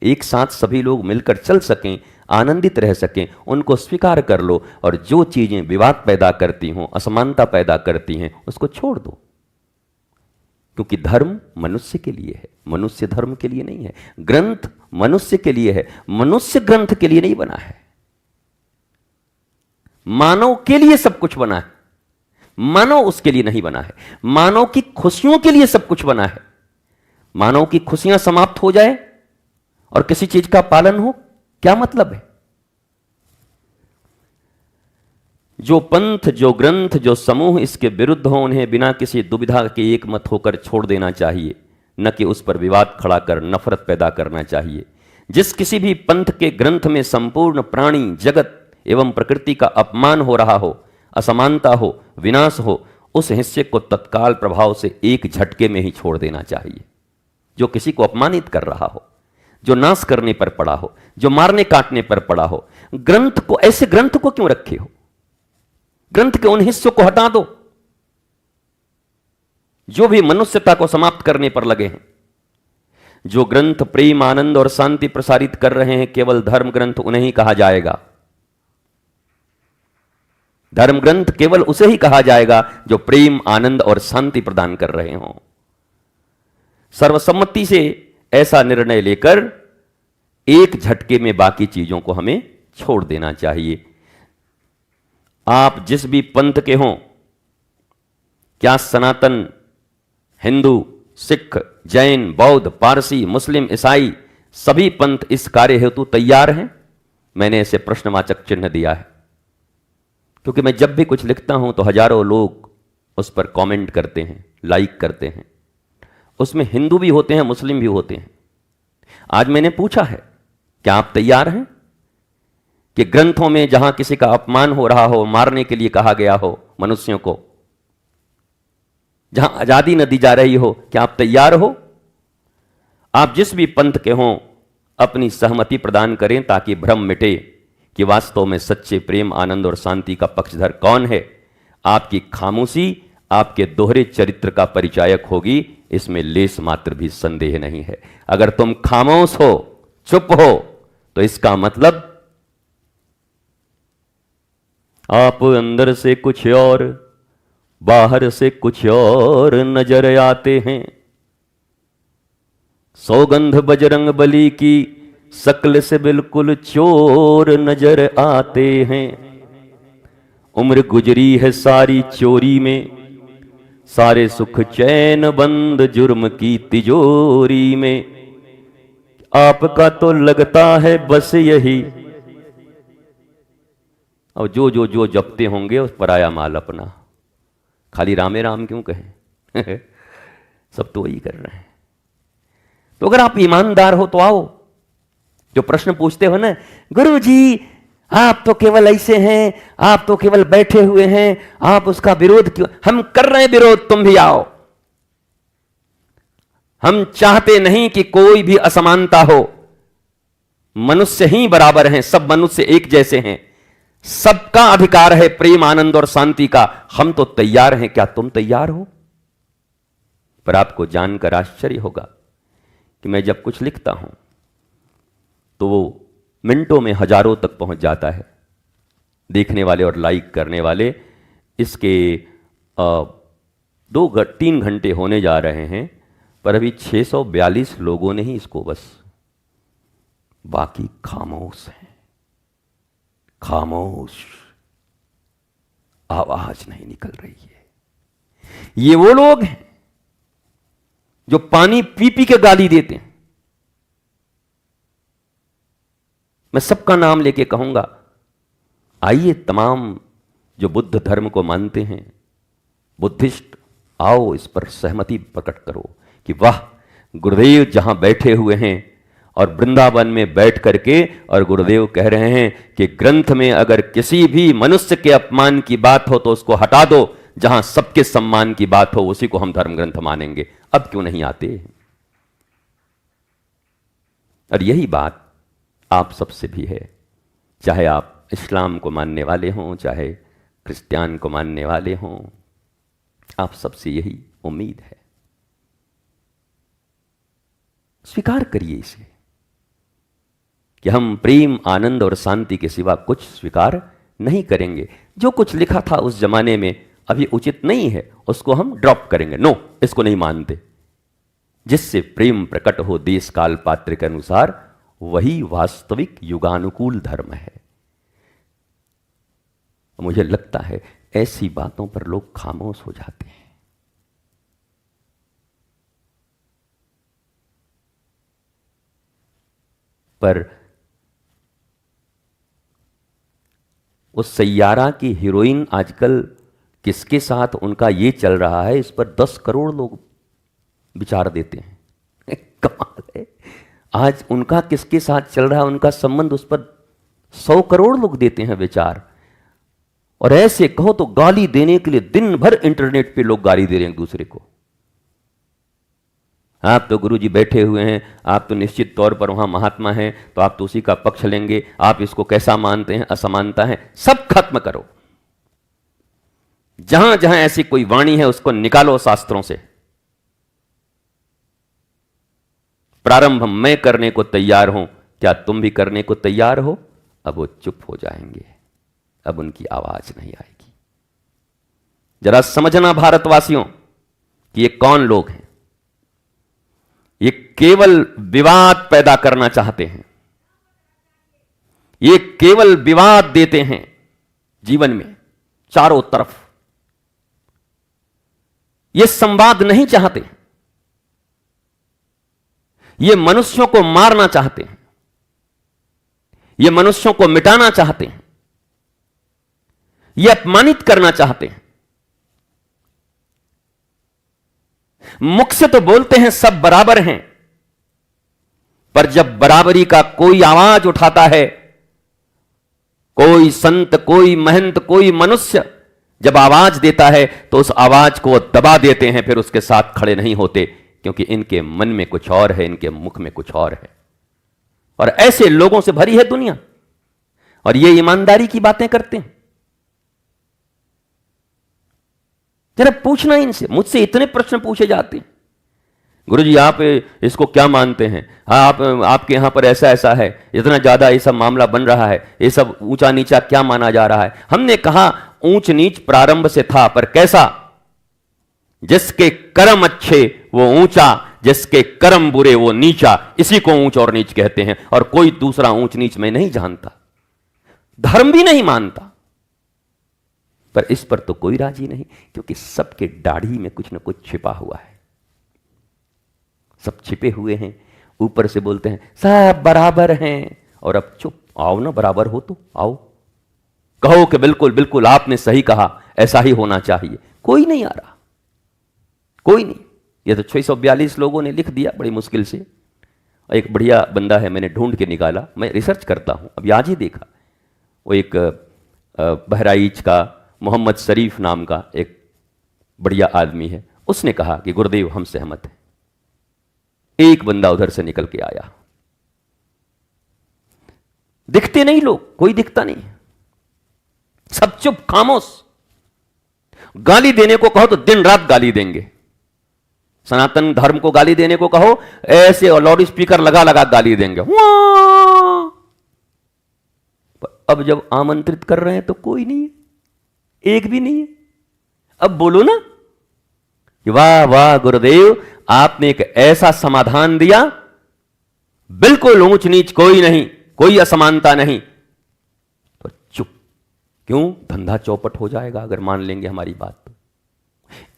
एक साथ सभी लोग मिलकर चल सकें, आनंदित रह सकें, उनको स्वीकार कर लो। और जो चीजें विवाद पैदा करती हों, असमानता पैदा करती हैं, उसको छोड़ दो। क्योंकि धर्म मनुष्य के लिए है, मनुष्य धर्म के लिए नहीं है। ग्रंथ मनुष्य के लिए है, मनुष्य ग्रंथ के लिए नहीं बना है। मानव के लिए सब कुछ बना है, मानव उसके लिए नहीं बना है। मानव की खुशियों के लिए सब कुछ बना है, मानव की खुशियां समाप्त हो जाए और किसी चीज का पालन हो, क्या मतलब है? जो पंथ, जो ग्रंथ, जो समूह इसके विरुद्ध हो, उन्हें बिना किसी दुविधा के एक मत होकर छोड़ देना चाहिए, न कि उस पर विवाद खड़ा कर नफरत पैदा करना चाहिए। जिस किसी भी पंथ के ग्रंथ में संपूर्ण प्राणी जगत एवं प्रकृति का अपमान हो रहा हो, असमानता हो, विनाश हो, उस हिस्से को तत्काल प्रभाव से एक झटके में ही छोड़ देना चाहिए। जो किसी को अपमानित कर रहा हो, जो नाश करने पर पड़ा हो, जो मारने काटने पर पड़ा हो, ग्रंथ को, ऐसे ग्रंथ को क्यों रखे हो? ग्रंथ के उन हिस्सों को हटा दो जो भी मनुष्यता को समाप्त करने पर लगे हैं। जो ग्रंथ प्रेम, आनंद और शांति प्रसारित कर रहे हैं, केवल धर्म ग्रंथ उन्हें ही कहा जाएगा। धर्म ग्रंथ केवल उसे ही कहा जाएगा जो प्रेम, आनंद और शांति प्रदान कर रहे हों। सर्वसम्मति से ऐसा निर्णय लेकर एक झटके में बाकी चीजों को हमें छोड़ देना चाहिए। आप जिस भी पंथ के हों, क्या सनातन, हिंदू, सिख, जैन, बौद्ध, पारसी, मुस्लिम, ईसाई, सभी पंथ इस कार्य हेतु तैयार हैं? मैंने ऐसे प्रश्नवाचक चिन्ह दिया है, क्योंकि मैं जब भी कुछ लिखता हूं तो हजारों लोग उस पर कमेंट करते हैं, लाइक करते हैं। उसमें हिंदू भी होते हैं, मुस्लिम भी होते हैं। आज मैंने पूछा है, क्या आप तैयार हैं कि ग्रंथों में जहां किसी का अपमान हो रहा हो, मारने के लिए कहा गया हो मनुष्यों को, जहां आजादी न दी जा रही हो, क्या आप तैयार हो? आप जिस भी पंथ के हों, अपनी सहमति प्रदान करें ताकि भ्रम मिटे कि वास्तव में सच्चे प्रेम, आनंद और शांति का पक्षधर कौन है। आपकी खामोशी आपके दोहरे चरित्र का परिचायक होगी, इसमें लेस मात्र भी संदेह नहीं है। अगर तुम खामोश हो, चुप हो, तो इसका मतलब आप अंदर से कुछ और, बाहर से कुछ और नजर आते हैं। सौगंध बजरंग बली की शक्ल से बिल्कुल चोर नजर आते हैं। उम्र गुजरी है सारी चोरी में, सारे सुख चैन बंद जुर्म की तिजोरी में। आपका तो लगता है बस यही, और जो जो जो जपते होंगे उस पर आया माल अपना। खाली रामे राम क्यों कहें? सब तो वही कर रहे हैं। तो अगर आप ईमानदार हो तो आओ। जो प्रश्न पूछते हो ना, गुरु जी आप तो केवल ऐसे हैं, आप तो केवल बैठे हुए हैं, आप उसका विरोध क्यों? हम कर रहे हैं विरोध, तुम भी आओ। हम चाहते नहीं कि कोई भी असमानता हो। मनुष्य ही बराबर हैं, सब मनुष्य एक जैसे हैं, सबका अधिकार है प्रेम, आनंद और शांति का। हम तो तैयार हैं, क्या तुम तैयार हो? पर आपको जानकर आश्चर्य होगा कि मैं जब कुछ लिखता हूं तो वो मिनटों में हजारों तक पहुंच जाता है देखने वाले और लाइक करने वाले। इसके 2-3 घंटे होने जा रहे हैं, पर अभी 642 लोगों ने ही इसको, बस बाकी खामोश हैं। खामोश, आवाज नहीं निकल रही है। ये वो लोग हैं जो पानी पी पी के गाली देते हैं। मैं सबका नाम लेके कहूंगा, आइए तमाम जो बुद्ध धर्म को मानते हैं, बुद्धिस्ट, आओ इस पर सहमति प्रकट करो कि वाह, गुरुदेव जहां बैठे हुए हैं और वृंदावन में बैठ करके, और गुरुदेव कह रहे हैं कि ग्रंथ में अगर किसी भी मनुष्य के अपमान की बात हो तो उसको हटा दो, जहां सबके सम्मान की बात हो उसी को हम धर्म ग्रंथ मानेंगे। अब क्यों नहीं आते? और यही बात आप सबसे भी है, चाहे आप इस्लाम को मानने वाले हों, चाहे क्रिश्चियन को मानने वाले हों, आप सबसे यही उम्मीद है। स्वीकार करिए इसे कि हम प्रेम, आनंद और शांति के सिवा कुछ स्वीकार नहीं करेंगे। जो कुछ लिखा था उस जमाने में अभी उचित नहीं है, उसको हम ड्रॉप करेंगे। नो, इसको नहीं मानते। जिससे प्रेम प्रकट हो देश काल पात्र के अनुसार, वही वास्तविक युगानुकूल धर्म है। मुझे लगता है ऐसी बातों पर लोग खामोश हो जाते हैं। पर उस सैयारा की हीरोइन आजकल किसके साथ उनका ये चल रहा है, इस पर 10 करोड़ लोग विचार देते हैं। कमाल है। आज उनका किसके साथ चल रहा है, उनका संबंध, उस पर 100 करोड़ लोग देते हैं विचार। और ऐसे कहो तो गाली देने के लिए दिन भर इंटरनेट पे लोग गाली दे रहे हैं एक दूसरे को। आप तो गुरुजी बैठे हुए हैं, आप तो निश्चित तौर पर वहां महात्मा हैं, तो आप तो उसी का पक्ष लेंगे, आप इसको कैसा मानते हैं, असमानता है, सब खत्म करो। जहां जहां ऐसी कोई वाणी है उसको निकालो शास्त्रों से। प्रारंभ मैं करने को तैयार हूं, क्या तुम भी करने को तैयार हो? अब वो चुप हो जाएंगे, अब उनकी आवाज नहीं आएगी। जरा समझना भारतवासियों कि ये कौन लोग हैं। ये केवल विवाद पैदा करना चाहते हैं, ये केवल विवाद देते हैं जीवन में चारों तरफ। ये संवाद नहीं चाहते, ये मनुष्यों को मारना चाहते हैं, ये मनुष्यों को मिटाना चाहते हैं, ये अपमानित करना चाहते हैं। मुख से तो बोलते हैं सब बराबर हैं, पर जब बराबरी का कोई आवाज उठाता है, कोई संत, कोई महंत, कोई मनुष्य जब आवाज देता है तो उस आवाज को दबा देते हैं, फिर उसके साथ खड़े नहीं होते, क्योंकि इनके मन में कुछ और है, इनके मुख में कुछ और है। और ऐसे लोगों से भरी है दुनिया, और ये ईमानदारी की बातें करते हैं। जरा पूछना इनसे, मुझसे इतने प्रश्न पूछे जाते हैं, गुरुजी आप इसको क्या मानते हैं, हाँ आपके यहां पर ऐसा ऐसा है, इतना ज्यादा ये सब मामला बन रहा है, ये सब ऊंचा नीचा क्या माना जा रहा है। हमने कहा ऊंच नीच प्रारंभ से था, पर कैसा? जिसके कर्म अच्छे वो ऊंचा, जिसके कर्म बुरे वो नीचा। इसी को ऊंच और नीच कहते हैं, और कोई दूसरा ऊंच नीच में नहीं जानता, धर्म भी नहीं मानता। पर इस पर तो कोई राजी नहीं, क्योंकि सबके दाढ़ी में कुछ न कुछ छिपा हुआ है। सब छिपे हुए हैं, ऊपर से बोलते हैं सब बराबर हैं, और अब चुप। आओ ना, बराबर हो तो आओ, कहो कि बिल्कुल बिल्कुल आपने सही कहा, ऐसा ही होना चाहिए। कोई नहीं आ रहा, कोई नहीं। ये तो 642 लोगों ने लिख दिया बड़ी मुश्किल से। एक बढ़िया बंदा है, मैंने ढूंढ के निकाला, मैं रिसर्च करता हूं, अभी आज ही देखा। वो एक बहराइच का मोहम्मद शरीफ नाम का एक बढ़िया आदमी है, उसने कहा कि गुरुदेव हम सहमत हैं। एक बंदा उधर से निकल के आया। दिखते नहीं लोग, कोई दिखता नहीं, सब चुप खामोश। गाली देने को कहो तो दिन रात गाली देंगे। सनातन धर्म को गाली देने को कहो, ऐसे लाउड स्पीकर लगा लगा गाली देंगे। अब जब आमंत्रित कर रहे हैं तो कोई नहीं है, एक भी नहीं है। अब बोलो ना, वाह वाह गुरुदेव, आपने एक ऐसा समाधान दिया, बिल्कुल ऊंच नीच कोई नहीं, कोई असमानता नहीं। तो चुप क्यों? धंधा चौपट हो जाएगा अगर मान लेंगे हमारी बात तो।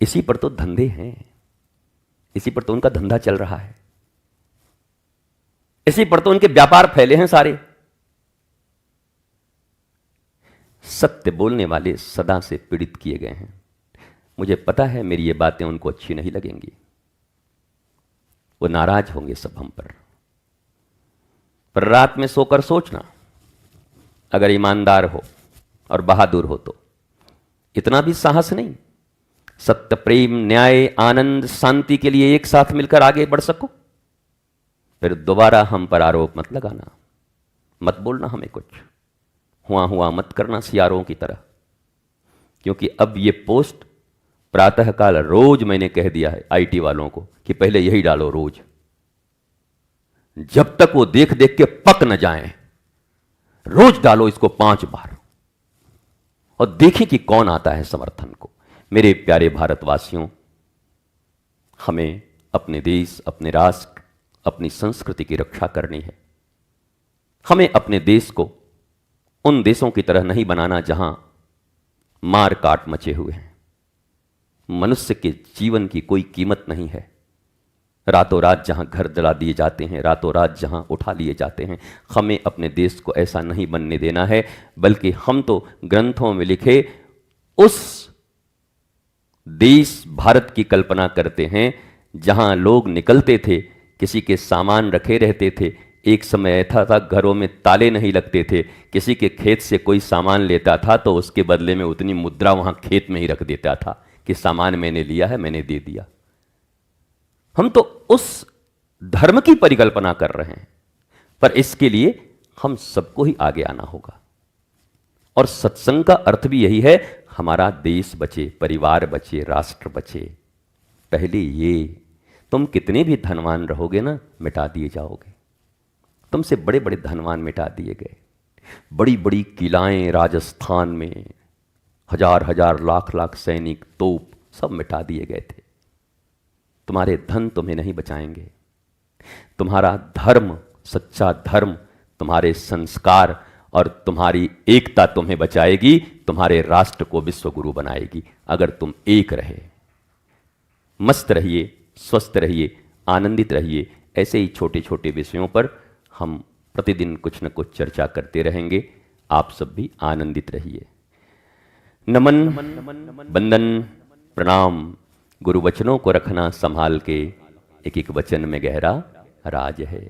इसी पर तो धंधे हैं, इसी पर तो उनका धंधा चल रहा है, इसी पर तो उनके व्यापार फैले हैं सारे। सत्य बोलने वाले सदा से पीड़ित किए गए हैं। मुझे पता है मेरी ये बातें उनको अच्छी नहीं लगेंगी, वो नाराज होंगे सब हम पर रात में सोकर सोचना, अगर ईमानदार हो और बहादुर हो तो इतना भी साहस नहीं, सत्य, प्रेम, न्याय, आनंद, शांति के लिए एक साथ मिलकर आगे बढ़ सको। फिर दोबारा हम पर आरोप मत लगाना, मत बोलना हमें कुछ, हुआ मत करना सियारों की तरह। क्योंकि अब ये पोस्ट प्रातःकाल रोज मैंने कह दिया है आईटी वालों को कि पहले यही डालो रोज, जब तक वो देख देख के पक न जाएं, रोज डालो इसको 5 बार, और देखें कि कौन आता है समर्थन को। मेरे प्यारे भारतवासियों, हमें अपने देश, अपने राष्ट्र, अपनी संस्कृति की रक्षा करनी है। हमें अपने देश को उन देशों की तरह नहीं बनाना जहां मार काट मचे हुए हैं। मनुष्य के जीवन की कोई कीमत नहीं है, रातों रात जहां घर जला दिए जाते हैं, रातों रात जहां उठा लिए जाते हैं। हमें अपने देश को ऐसा नहीं बनने देना है, बल्कि हम तो ग्रंथों में लिखे उस देश भारत की कल्पना करते हैं जहां लोग निकलते थे, किसी के सामान रखे रहते थे। एक समय ऐसा था घरों में ताले नहीं लगते थे, किसी के खेत से कोई सामान लेता था तो उसके बदले में उतनी मुद्रा वहां खेत में ही रख देता था कि सामान मैंने लिया है, मैंने दे दिया। हम तो उस धर्म की परिकल्पना कर रहे हैं, पर इसके लिए हम सबको ही आगे आना होगा। और सत्संग का अर्थ भी यही है, हमारा देश बचे, परिवार बचे, राष्ट्र बचे। पहले ये, तुम कितने भी धनवान रहोगे ना, मिटा दिए जाओगे। तुमसे बड़े बड़े धनवान मिटा दिए गए, बड़ी बड़ी किलाएं राजस्थान में, हजार हजार लाख लाख सैनिक, तोप, सब मिटा दिए गए थे। तुम्हारे धन तुम्हें नहीं बचाएंगे, तुम्हारा धर्म, सच्चा धर्म, तुम्हारे संस्कार और तुम्हारी एकता तुम्हें बचाएगी, तुम्हारे राष्ट्र को विश्वगुरु बनाएगी। अगर तुम एक रहे। मस्त रहिए, स्वस्थ रहिए, आनंदित रहिए। ऐसे ही छोटे छोटे विषयों पर हम प्रतिदिन कुछ न कुछ चर्चा करते रहेंगे। आप सब भी आनंदित रहिए। नमन, वंदन, प्रणाम। गुरु वचनों को रखना संभाल के, एक एक वचन में गहरा राज है।